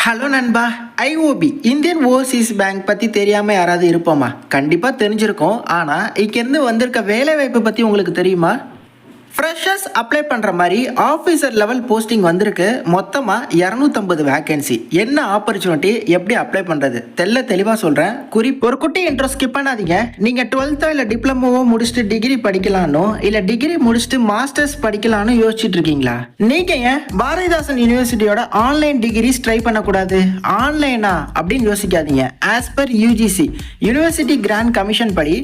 Hello நண்பா. IOB Indian Overseas bank பற்றி தெரியாமல் யாராவது இருப்போமா? கண்டிப்பாக தெரிஞ்சிருக்கோம். ஆனால் இங்கேருந்து வந்திருக்க வேலைவாய்ப்பு பற்றி உங்களுக்கு தெரியுமா? ஃப்ரெஷர்ஸ் அப்ளை பண்ணுற மாதிரி ஆஃபீஸர் லெவல் போஸ்டிங் வந்திருக்கு. மொத்தமாக 250 வேகன்சி. என்ன ஆப்பர்ச்சுனிட்டி, எப்படி அப்ளை பண்ணுறது தெளிவாக சொல்கிறேன். ஒரு குட்டி இன்ட்ரோ ஸ்கிப் பண்ணாதீங்க. நீங்கள் 12th இல்லை டிப்ளமோவோ முடிச்சுட்டு டிகிரி படிக்கலானோ இல்லை டிகிரி முடிச்சுட்டு மாஸ்டர்ஸ் படிக்கலான்னு யோசிச்சுட்டு இருக்கீங்களா? நீங்கள் ஏன் பாரதிதாசன் யூனிவர்சிட்டியோட ஆன்லைன் டிகிரிஸ் ட்ரை பண்ணக்கூடாது? ஆன்லைனா அப்படின்னு யோசிக்காதீங்க. As per UGC university grant commission படி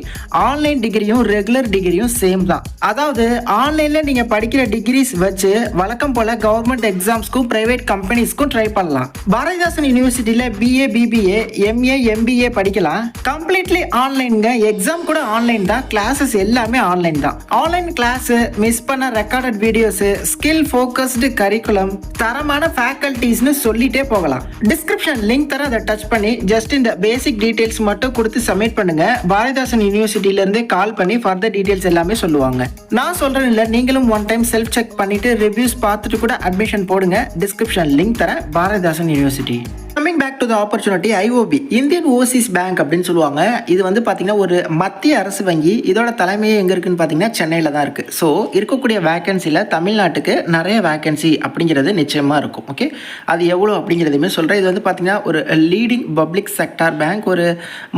ஆன்லைன் டிகிரியும் ரெகுலர் டிகிரியும் சேம் தான். அதாவது ஆன்லைன்ல நீங்க படிக்கிற டிகிரிஸ் வச்சு வழக்கம் போல கவர்மெண்ட் எக்ஸாம்ஸ்க்கும் பிரைவேட் கம்பெனிஸ்க்கும் ட்ரை பண்ணலாம். பாரதிதாசன் யூனிவர்சிட்டியில பிஏ, பிபிஏ, எம்ஏ, எம்பிஏ படிக்கலாம். கம்ப்ளீட்லி ஆன்லைன்ங்க. எக்ஸாம் கூட ஆன்லைன் தான். கிளாஸஸ் எல்லாமே ஆன்லைன் தான். ஆன்லைன் கிளாஸ், மிஸ் பண்ண recorded videos, skill focused curriculum, தரமான ஃபேக்கல்டிஸ்னு சொல்லிட்டே போகலாம். டிஸ்கிரிப்ஷன் லிங்க் தர அதை டச் பண்ணி ஜஸ்ட் இந்த பேசிக் டீடைல்ஸ் மட்டும் கொடுத்து சப்மிட் பண்ணுங்க. பாரதிதாசன் யூனிவர்சிட்டியில இருந்தே கால் பண்ணி ஃபர்தர் டீடைல்ஸ் எல்லாமே சொல்லுவாங்க. நான் சொல்றேன் இல்ல, நீங்களும் ஒன் டைம் செல்ஃப் செக் பண்ணிட்டு ரிவ்யூஸ் பார்த்துட்டு கூட அட்மிஷன் போடுங்க. டிஸ்கிரிப்ஷன் லிங்க் தரேன். Bharathidasan university. Coming back to the opportunity, IOB Indian Overseas Bank அப்படின்னு சொல்லுவாங்க. இது வந்து பார்த்தீங்கன்னா ஒரு மத்திய அரசு வங்கி. இதோட தலைமையே எங்கே இருக்குன்னு பார்த்தீங்கன்னா சென்னையில் தான் இருக்குது. ஸோ இருக்கக்கூடிய வேகன்சியில் தமிழ்நாட்டுக்கு நிறைய வேகன்சி அப்படிங்கிறது நிச்சயமாக இருக்கும். ஓகே, அது எவ்வளோ அப்படிங்கிறதுமே சொல்கிறேன். இது வந்து பார்த்தீங்கன்னா ஒரு லீடிங் பப்ளிக் செக்டார் பேங்க், ஒரு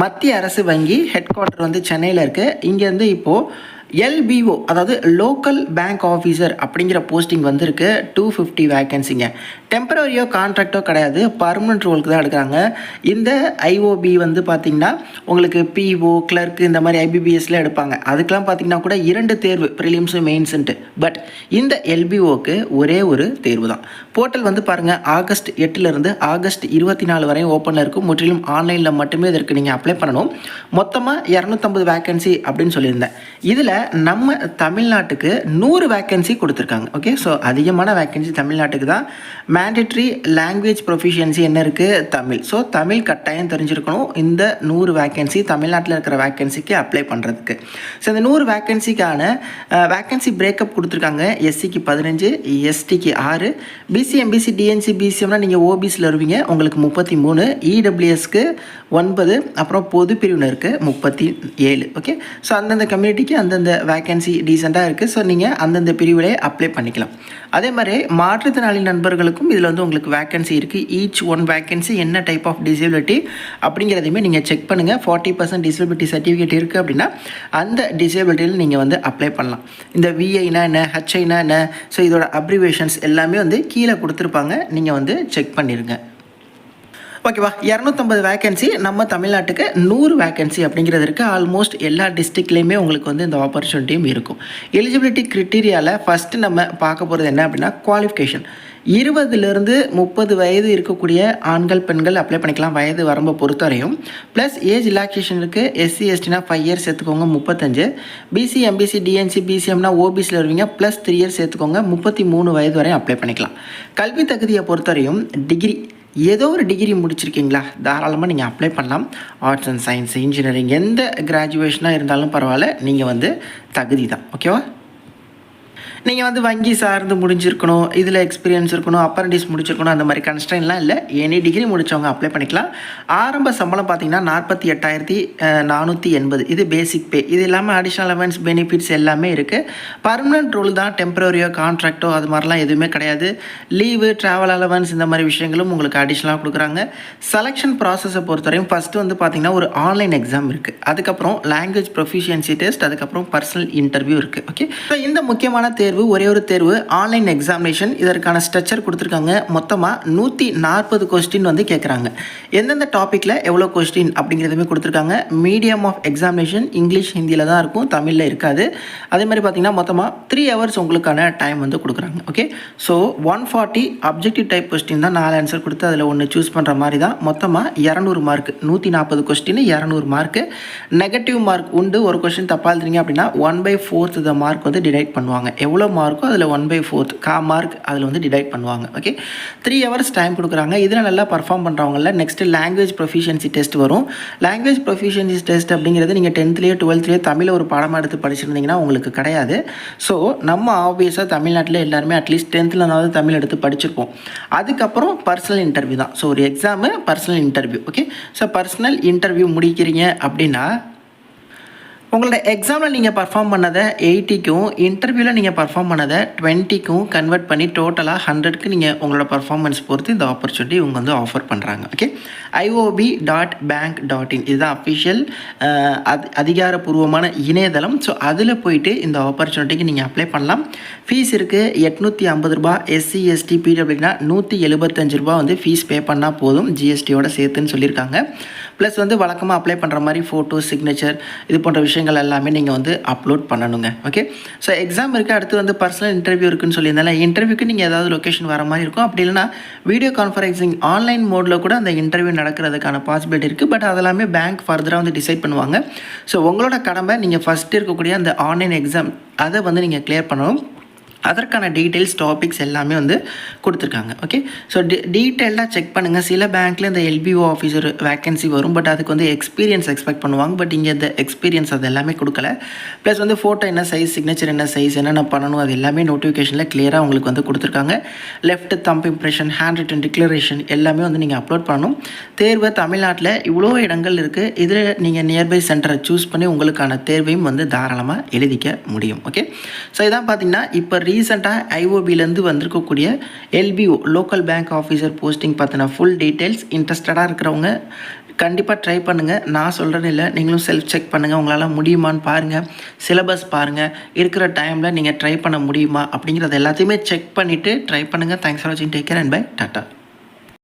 மத்திய அரசு வங்கி. ஹெட் குவார்ட்டர் வந்து சென்னையில் இருக்குது. இங்கேருந்து இப்போது எல்பிஓ அதாவது லோக்கல் பேங்க் ஆஃபீஸர் அப்படிங்கிற போஸ்டிங் வந்திருக்கு. 250 வேகன்சிங்க. டெம்பரரியோ கான்ட்ராக்டோ கிடையாது, பர்மனன்ட் ரோலுக்கு தான் எடுக்கிறாங்க. இந்த ஐஓபி வந்து பார்த்திங்கன்னா உங்களுக்கு பிஓ, கிளர்க்கு இந்த மாதிரி ஐபிபிஎஸ்ல எடுப்பாங்க. அதுக்கெலாம் பார்த்திங்கன்னா கூட 2 தேர்வு, ப்ரிலிம்ஸு மெயின்ஸுன்ட்டு. பட் இந்த எல்பிஓக்கு ஒரே ஒரு தேர்வு தான். போர்ட்டல் வந்து பாருங்கள், ஆகஸ்ட் 8லேருந்து ஆகஸ்ட் 24 வரையும் ஓப்பனில் இருக்கும். முற்றிலும் ஆன்லைனில் மட்டுமே இதற்கு நீங்கள் அப்ளை பண்ணணும். மொத்தமாக 250 வேகன்சி அப்படின்னு சொல்லியிருந்தேன். இதில் நம்ம தமிழ்நாட்டுக்கு 100 வேகன்சி கொடுத்துருக்காங்க. ஓகே, ஸோ அதிகமான வேகன்சி தமிழ்நாட்டுக்கு தான். மேண்டேட்ரி லாங்குவேஜ் ப்ரொஃபிஷியன்சி என்ன இருக்குது? தமிழ். ஸோ தமிழ் கட்டாயம் தெரிஞ்சிருக்கணும் இந்த 100 வேகன்சி தமிழ்நாட்டில் இருக்கிற வேகன்சிக்கு அப்ளை பண்ணுறதுக்கு. ஸோ இந்த 100 வேகன்சிக்கான வேகன்சி பிரேக்கப் கொடுத்துருக்காங்க. எஸ்சிக்கு 15, எஸ்டிக்கு 6, பிசி, எம்பிசி, டிஎன்சி, பிசிஎம்னா நீங்கள் ஓபிசியில் வருவீங்க, உங்களுக்கு 33, இடபிள்யூஎஸ்க்கு 9, அப்புறம் பொது பிரிவினருக்கு 37. ஓகே, ஸோ அந்தந்த கம்யூனிட்டிக்கு அந்தந்த வேகன்சி டீசெண்டாக இருக்குது. ஸோ நீங்கள் அந்தந்த பிரிவிலே அப்ளை பண்ணிக்கலாம். அதே மாதிரி மாற்றுத்திறனாளி நண்பர்களுக்கும் இதில் வந்து உங்களுக்கு வேகன்சி இருக்குது. ஈச் ஒன் வேகன்சி என்ன டைப் ஆஃப் டிசபிலிட்டி அப்படிங்கிறதையுமே நீங்கள் செக் பண்ணுங்கள். 40% டிசபிலிட்டி சர்டிஃபிகேட் இருக்குது அப்படின்னா அந்த டிசபிலிட்டியில் நீங்கள் வந்து அப்ளை பண்ணலாம். இந்த விஐனா என்ன, ஹெச்ஐனா என்ன, ஸோ இதோட அப்ரிவேஷன்ஸ் எல்லாமே வந்து கீழே கொடுத்துருப்பாங்க. நீங்கள் வந்து செக் பண்ணிடுங்க. ஓகேவா, 250 வேகன்சி நம்ம தமிழ்நாட்டுக்கு 100 வேகன்சி அப்படிங்கிறது இருக்குது. ஆல்மோஸ்ட் எல்லா டிஸ்ட்ரிக்ட்லேயுமே உங்களுக்கு வந்து இந்த ஆப்பர்ச்சுனிட்டியும் இருக்கும். எலிஜிபிலிட்டி க்ரிட்டீரியாவில் ஃபஸ்ட்டு நம்ம பார்க்க போகிறது என்ன அப்படின்னா குவாலிஃபிகேஷன். 20லேருந்து 30 வயது இருக்கக்கூடிய ஆண்கள் பெண்கள் அப்ளை பண்ணிக்கலாம், வயது வரம்பை பொறுத்தவரையும். ப்ளஸ் ஏஜ் ரிலாக்ஸேஷனுக்கு எஸ்சி எஸ்டினா 5 இயர்ஸ் சேர்த்துக்கோங்க, 35. பிசி, எம்பிசி, டிஎன்சி, பிசிஎம்னா ஓபிசியில் வருவீங்க, ப்ளஸ் 3 இயர்ஸ் சேர்த்துக்கோங்க, 33 வயது வரையும் அப்ளை பண்ணிக்கலாம். கல்வி தகுதியை பொறுத்தவரையும் டிகிரி, ஏதோ ஒரு டிகிரி முடிச்சிருக்கீங்களா, தாராளமாக நீங்கள் அப்ளை பண்ணலாம். ஆர்ட்ஸ் அண்ட் சயின்ஸ், இன்ஜினியரிங், எந்த கிராஜுவேஷனாக இருந்தாலும் பரவாயில்ல, நீங்கள் வந்து தகுதி தான். ஓகேவா, நீங்கள் வந்து வங்கி சார்ந்து முடிஞ்சிருக்கணும், இதில் எக்ஸ்பீரியன்ஸ் இருக்கணும், அப்ரண்டிஸ் முடிச்சிருக்கணும், அந்த மாதிரி கன்ஸ்ட்ரெயின்லாம் இல்லை. எனி டிகிரி முடித்தவங்க அப்ளை பண்ணிக்கலாம். ஆரம்ப சம்பளம் பார்த்தீங்கன்னா 48,480. இது பேசிக் பே. இது இல்லாமல் அடிஷ்னல் அலவன்ஸ், பெனிஃபிட்ஸ் எல்லாமே இருக்குது. பர்மனன்ட் ரூல் தான். டெம்பரரியோ கான்ட்ராக்டோ அது மாதிரிலாம் எதுவுமே கிடையாது. லீவு, ட்ராவல் அலவன்ஸ் இந்த மாதிரி விஷயங்களும் உங்களுக்கு அடிஷ்னலாக கொடுக்குறாங்க. செலெக்ஷன் ப்ராசஸை பொறுத்தவரையும் ஃபஸ்ட்டு வந்து பார்த்திங்கன்னா ஒரு ஆன்லைன் எக்ஸாம் இருக்குது. அதுக்கப்புறம் லாங்குவேஜ் ப்ரொஃபிஷியன்சி டெஸ்ட், அதுக்கப்புறம் பர்சனல் இன்டர்வியூ இருக்குது. ஓகே, ஸோ இந்த முக்கியமான ஒரே ஒரு தேர்வு ஆன்லைன் எக்ஸாமினேஷன். இதற்கான ஸ்ட்ரக்சர் கொடுத்துருக்காங்க. மொத்தமாக 140 கொஸ்டின் வந்து கேட்குறாங்க. எந்தெந்த டாப்பிக்கில் எவ்வளோ கொஸ்டின் அப்படிங்கிறதுமே கொடுத்துருக்காங்க. மீடியம் ஆஃப் எக்ஸாமினேஷன் இங்கிலீஷ், ஹிந்தியில் தான் இருக்கும், தமிழில் இருக்காது. அதே மாதிரி பார்த்தீங்கன்னா மொத்தமாக 3 ஹவர்ஸ் உங்களுக்கான டைம் வந்து கொடுக்குறாங்க. Okay, so 140 objective type question தான், 4 ஆன்சர் கொடுத்து அதில் ஒன்று சூஸ் பண்ணுற மாதிரி தான். மொத்தமாக 200 mark. 140 question 200 mark. Negative mark உண்டு. ஒரு கொஸ்டின் தப்பாக எழுதுறீங்க அப்படின்னா 1/4 மார்க் வந்து டிடெக்ட் பண்ணுவாங்க. எவ்வளோ மார்க்கோ அதில் 1/4 மார்க் அதில் வந்து டிடைட் பண்ணுவாங்க. ஓகே, 3 ஹவர்ஸ் டைம் கொடுக்குறாங்க. இதில் நல்லா பர்ஃபார்ம் பண்ணுறவங்கள நெக்ஸ்ட்டு லாங்குவேஜ் ப்ரொஃபிஷியன்சி டெஸ்ட் வரும். லாங்குவேஜ் ப்ரொஃபிஷியன்சி டெஸ்ட் அப்படிங்கிறது நீங்கள் 10th 12th தமிழை ஒரு பாடமாக எடுத்து படிச்சிருந்தீங்கன்னா உங்களுக்கு கிடையாது. ஸோ நம்ம ஆப்வியஸாக தமிழ்நாட்டில் எல்லாருமே அட்லீஸ்ட் 10th தமிழ் எடுத்து படிச்சிருப்போம். அதுக்கப்புறம் பர்சனல் இன்டர்வியூ தான். ஸோ ஒரு exam, personal interview. Okay, so personal interview முடிக்கிறீங்க அப்படின்னா உங்களோட எக்ஸாமில் நீங்கள் பர்ஃபார்ம் பண்ணதை 80க்கும், இன்டர்வியூவில் நீங்கள் பர்ஃபார்ம் பண்ணதை 20க்கும் கன்வெர்ட் பண்ணி டோட்டலாக 100க்கு நீங்கள் உங்களோட பர்ஃபார்மன்ஸ் பொறுத்து இந்த ஆப்பர்ச்சுனிட்டி இவங்க வந்து ஆஃபர் பண்ணுறாங்க. ஓகே, iob.bank.in இதுதான் அஃபிஷியல் அதிகாரப்பூர்வமான இணையதளம். ஸோ அதில் போயிட்டு இந்த ஆப்பர்ச்சுனிட்டிக்கு நீங்கள் அப்ளை பண்ணலாம். ஃபீஸ் இருக்குது ₹850. SC ST PWனா ₹175 வந்து ஃபீஸ் பே பண்ணால் போதும், ஜிஎஸ்டியோட சேர்த்துன்னு சொல்லியிருக்காங்க. ப்ளஸ் வந்து வழக்கமாக அப்ளை பண்ணுற மாதிரி ஃபோட்டோ, சிக்னேச்சர் இது போன்ற விஷயங்கள் எல்லாமே நீங்கள் வந்து அப்லோட் பண்ணணுங்க. ஓகே, ஸோ எக்ஸாம் இருக்குது, அடுத்து வந்து பர்சனல் இன்டர்வியூ இருக்குன்னு சொல்லியிருந்தாலும் இன்டர்வியூக்கு நீங்கள் ஏதாவது லொக்கேஷன் வர மாதிரி இருக்கும். அப்படி இல்லைனா வீடியோ கான்ஃபரன்சிங் ஆன்லைன் மோடில் கூட அந்த இன்டர்வியூ நடக்கிறதுக்கான பாசிபிலிட்டி இருக்குது. பட் அதெல்லாமே பேங்க் ஃபர்தராக வந்து டிசைட் பண்ணுவாங்க. ஸோ உங்களோட கடமை நீங்கள் ஃபஸ்ட்டு இருக்கக்கூடிய அந்த ஆன்லைன் எக்ஸாம் அதை வந்து நீங்கள் கிளியர் பண்ணணும். அதற்கான டீட்டெயில்ஸ், டாபிக்ஸ் எல்லாமே வந்து கொடுத்துருக்காங்க. ஓகே, ஸோ டீட்டெயில்டாக செக் பண்ணுங்கள். சில பேங்க்கில் இந்த LBO ஆஃபீஸர் வேக்கன்சி வரும், பட் அதுக்கு வந்து எக்ஸ்பீரியன்ஸ் எக்ஸ்பெக்ட் பண்ணுவாங்க. பட் இங்கே இந்த எக்ஸ்பீரியன்ஸ் அது எல்லாமே கொடுக்கல. ப்ளஸ் வந்து ஃபோட்டோ என்ன சைஸ், சிக்னேச்சர் என்ன சைஸ், என்னென்ன பண்ணணும் அது எல்லாமே நோட்டிஃபிகேஷனில் கிளியராக உங்களுக்கு வந்து கொடுத்துருக்காங்க. Left thumb impression, hand return declaration எல்லாமே வந்து நீங்கள் அப்லோட் பண்ணணும். தேர்வு தமிழ்நாட்டில் இவ்வளோ இடங்கள் இருக்குது. இதில் நீங்கள் நியர்பை சென்டரை சூஸ் பண்ணி உங்களுக்கான தேர்வையும் வந்து தாராளமாக எழுதிக்க முடியும். ஓகே, ஸோ இதான் பார்த்தீங்கன்னா இப்போ ரீசெண்டாக ஐஓபிலேருந்து வந்திருக்கக்கூடிய LBO local bank officer posting பார்த்தினா ஃபுல் டீட்டெயில்ஸ். இன்ட்ரெஸ்டடாக இருக்கிறவங்க கண்டிப்பாக ட்ரை பண்ணுங்கள். நான் சொல்கிறேன்னு இல்லை, நீங்களும் செல்ஃப் செக் பண்ணுங்கள். உங்களால் முடியுமான்னு பாருங்கள், சிலபஸ் பாருங்கள், இருக்கிற டைமில் நீங்கள் ட்ரை பண்ண முடியுமா அப்படிங்கிறது எல்லாத்தையுமே செக் பண்ணிவிட்டு ட்ரை பண்ணுங்கள். தேங்க்ஸ் ஃபார் வாட்சிங். Take care and bye. Tata.